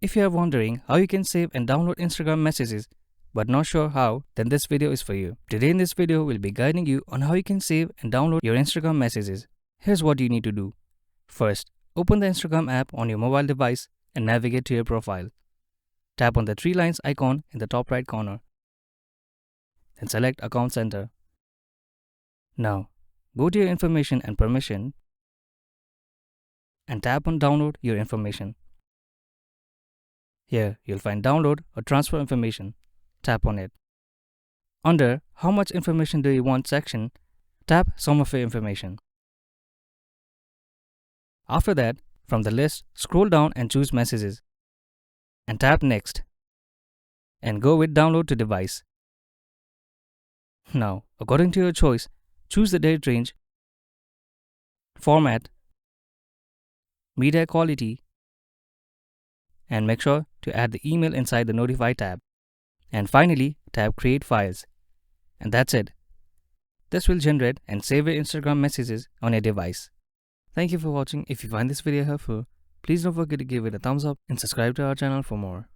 If you are wondering how you can save and download Instagram messages but not sure how, then this video is for you. Today in this video, we'll be guiding you on how you can save and download your Instagram messages. Here's what you need to do. First, open the Instagram app on your mobile device and navigate to your profile. Tap on the three lines icon in the top right corner. Then select Account Center. Now, go to your information and permission and tap on Download your information. Here, you'll find Download or Transfer information. Tap on it. Under How much information do you want section, tap Some of your information. After that, from the list, scroll down and choose Messages. And tap Next. And go with Download to device. Now, according to your choice, choose the date range, format, media quality, and make sure to add the email inside the Notify tab. And finally, tap Create Files. And that's it. This will generate and save your Instagram messages on your device. Thank you for watching. If you find this video helpful, please don't forget to give it a thumbs up and subscribe to our channel for more.